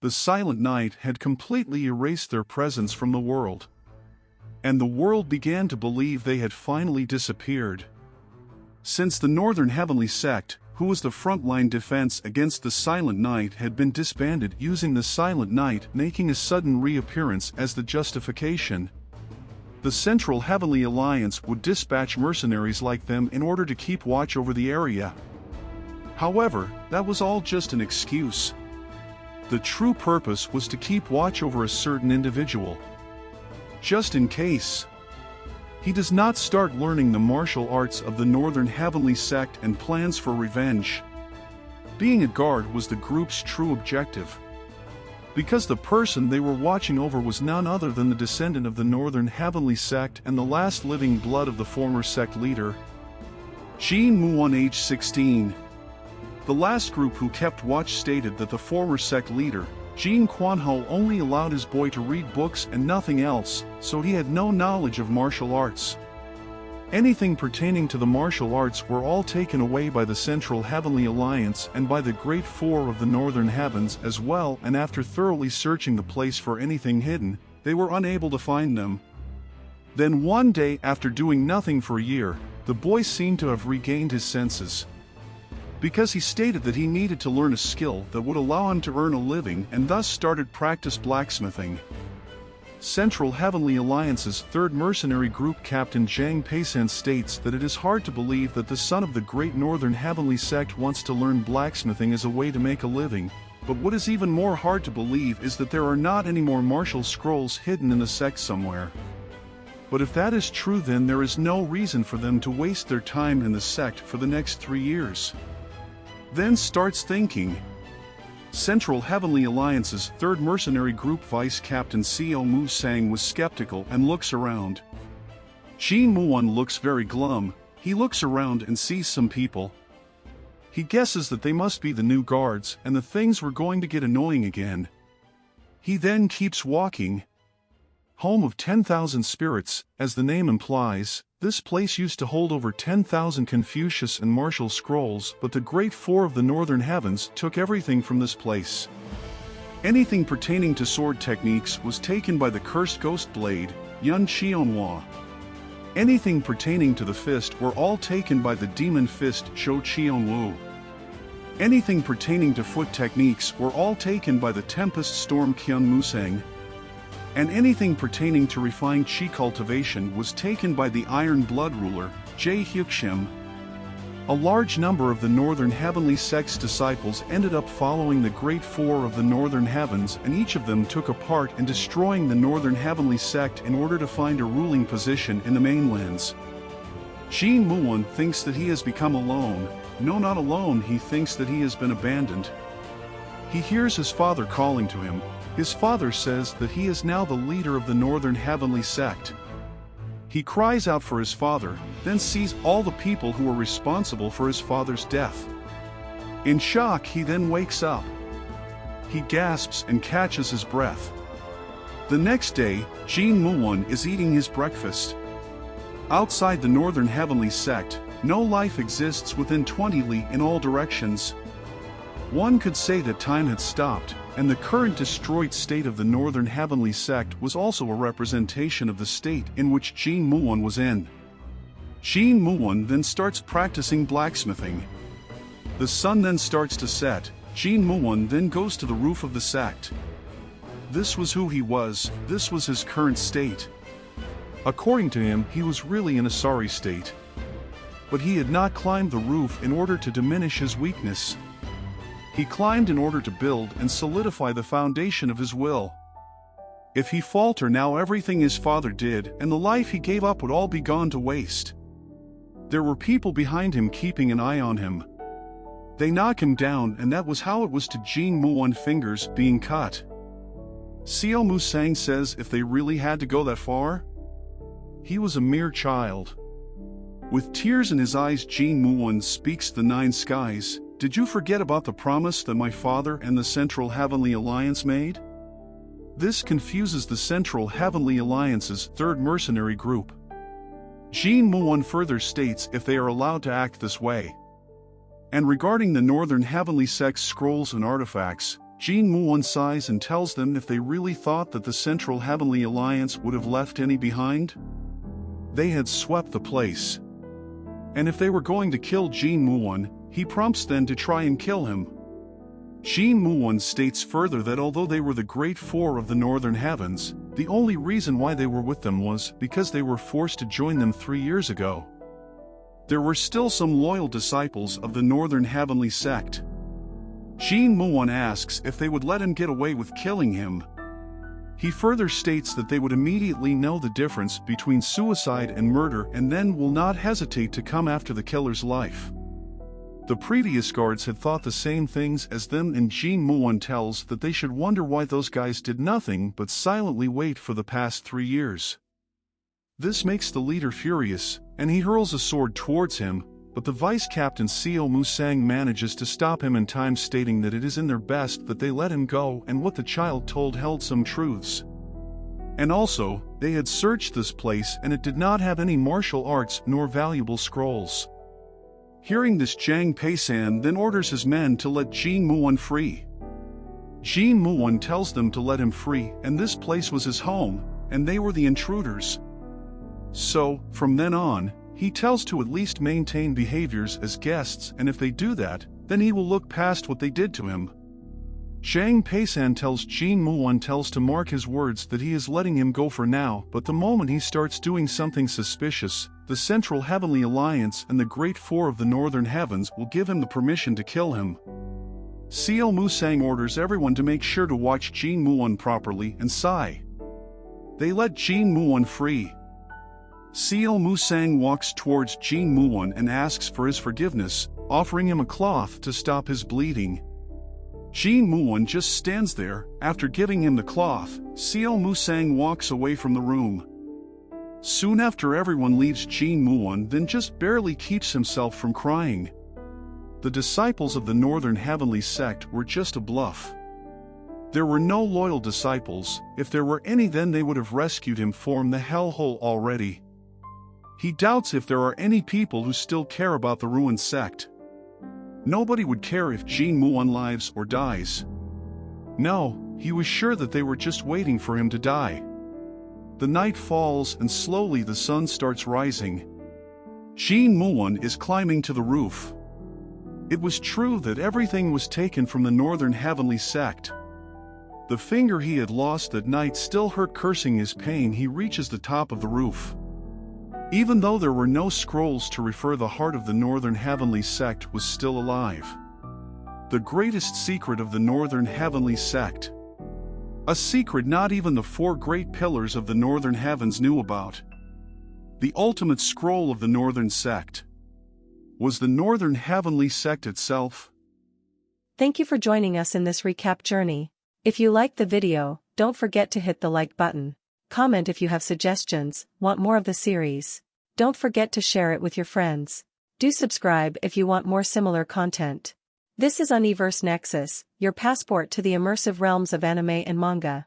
The silent night had completely erased their presence from the world. And the world began to believe they had finally disappeared. Since the Northern Heavenly Sect, who was the frontline defense against the Silent Night, had been disbanded, using the Silent Night making a sudden reappearance as the justification, the Central Heavenly Alliance would dispatch mercenaries like them in order to keep watch over the area. However, that was all just an excuse. The true purpose was to keep watch over a certain individual, just in case he does not start learning the martial arts of the Northern Heavenly Sect and plans for revenge. Being a guard was the group's true objective, because the person they were watching over was none other than the descendant of the Northern Heavenly Sect and the last living blood of the former sect leader, Jin Mu-Won, age 16. The last group who kept watch stated that the former sect leader, Jin Kwan-Ho, only allowed his boy to read books and nothing else, so he had no knowledge of martial arts. Anything pertaining to the martial arts were all taken away by the Central Heavenly Alliance and by the Great Four of the Northern Heavens as well, and after thoroughly searching the place for anything hidden, they were unable to find them. Then one day, after doing nothing for a year, the boy seemed to have regained his senses, because he stated that he needed to learn a skill that would allow him to earn a living, and thus started practice blacksmithing. Central Heavenly Alliance's 3rd Mercenary Group Captain Zhang Peisan states that it is hard to believe that the son of the Great Northern Heavenly Sect wants to learn blacksmithing as a way to make a living, but what is even more hard to believe is that there are not any more martial scrolls hidden in the sect somewhere. But if that is true, then there is no reason for them to waste their time in the sect for the next 3 years. Then starts thinking. Central Heavenly Alliance's 3rd Mercenary Group Vice Captain Seo Mu-Sang was skeptical and looks around. Jin Mu-Won looks very glum. He looks around and sees some people. He guesses that they must be the new guards, and the things were going to get annoying again. He then keeps walking. Home of 10,000 spirits, as the name implies, this place used to hold over 10,000 Confucius and martial scrolls, but the Great Four of the Northern Heavens took everything from this place. Anything pertaining to sword techniques was taken by the Cursed Ghost Blade, Yun Chionhua. Anything pertaining to the fist were all taken by the Demon Fist, Shou Chionwu. Anything pertaining to foot techniques were all taken by the Tempest Storm Kyun Musang. And anything pertaining to refined chi cultivation was taken by the Iron Blood Ruler, Jae Hyukshim. A large number of the Northern Heavenly Sect's disciples ended up following the Great Four of the Northern Heavens, and each of them took a part in destroying the Northern Heavenly Sect in order to find a ruling position in the mainlands. Jin Mu-Won thinks that he has become alone. No, not alone, he thinks that he has been abandoned. He hears his father calling to him. His father says that he is now the leader of the Northern Heavenly Sect. He cries out for his father, then sees all the people who were responsible for his father's death. In shock, he then wakes up. He gasps and catches his breath. The next day, Jin Mu-Won is eating his breakfast. Outside the Northern Heavenly Sect, no life exists within 20 li in all directions. One could say that time had stopped, and the current destroyed state of the Northern Heavenly Sect was also a representation of the state in which Jin Mu-Won was in. Jin Mu-Won then starts practicing blacksmithing. The sun then starts to set. Jin Mu-Won then goes to the roof of the sect. This was who he was, this was his current state. According to him, he was really in a sorry state. But he had not climbed the roof in order to diminish his weakness. He climbed in order to build and solidify the foundation of his will. If he falter now, everything his father did and the life he gave up would all be gone to waste. There were people behind him keeping an eye on him. They knock him down, and that was how it was to Jin Mu-Won, fingers being cut. Seo Mu-Sang says if they really had to go that far? He was a mere child. With tears in his eyes, Jin Mu-Won speaks the 9 skies. Did you forget about the promise that my father and the Central Heavenly Alliance made? This confuses the Central Heavenly Alliance's 3rd Mercenary Group. Jin Mu-Won further states if they are allowed to act this way. And regarding the Northern Heavenly Sect's scrolls and artifacts, Jin Mu-Won sighs and tells them if they really thought that the Central Heavenly Alliance would have left any behind. They had swept the place. And if they were going to kill Jin Mu-Won, he prompts them to try and kill him. Jin Mu-Won states further that although they were the Great Four of the Northern Heavens, the only reason why they were with them was because they were forced to join them 3 years ago. There were still some loyal disciples of the Northern Heavenly Sect. Jin Mu-Won asks if they would let him get away with killing him. He further states that they would immediately know the difference between suicide and murder and then will not hesitate to come after the killer's life. The previous guards had thought the same things as them, and Jin Mu-Won tells that they should wonder why those guys did nothing but silently wait for the past 3 years. This makes the leader furious, and he hurls a sword towards him, but the vice captain Seo Mu-Sang manages to stop him in time, stating that it is in their best that they let him go, and what the child told held some truths. And also, they had searched this place and it did not have any martial arts nor valuable scrolls. Hearing this, Jang Peisan then orders his men to let Jin Mu-Won free. Jin Mu-Won tells them to let him free, and this place was his home, and they were the intruders. So, from then on, he tells to at least maintain behaviors as guests, and if they do that, then he will look past what they did to him. Jang Peisan tells Jin Mu-Won to mark his words that he is letting him go for now, but the moment he starts doing something suspicious, the Central Heavenly Alliance and the Great Four of the Northern Heavens will give him the permission to kill him. Seo Mu-Sang orders everyone to make sure to watch Jin Mu-Won properly and sigh. They let Jin Mu-Won free. Seo Mu-Sang walks towards Jin Mu-Won and asks for his forgiveness, offering him a cloth to stop his bleeding. Jin Mu-Won just stands there. After giving him the cloth, Seo Mu-Sang walks away from the room. Soon after, everyone leaves. Jin Mu-Won then just barely keeps himself from crying. The disciples of the Northern Heavenly Sect were just a bluff. There were no loyal disciples. If there were any, then they would have rescued him from the hellhole already. He doubts if there are any people who still care about the ruined sect. Nobody would care if Jin Mu-Won lives or dies. No, he was sure that they were just waiting for him to die. The night falls and slowly the sun starts rising. Jin Mu-Won is climbing to the roof. It was true that everything was taken from the Northern Heavenly Sect. The finger he had lost that night still hurt. Cursing his pain, he reaches the top of the roof. Even though there were no scrolls to refer, the heart of the Northern Heavenly Sect was still alive. The greatest secret of the Northern Heavenly Sect. A secret not even the 4 great pillars of the Northern Heavens knew about. The ultimate scroll of the Northern Sect was the Northern Heavenly Sect itself. Thank you for joining us in this recap journey. If you liked the video, don't forget to hit the like button. Comment if you have suggestions, want more of the series. Don't forget to share it with your friends. Do subscribe if you want more similar content. This is Universe Nexus, your passport to the immersive realms of anime and manga.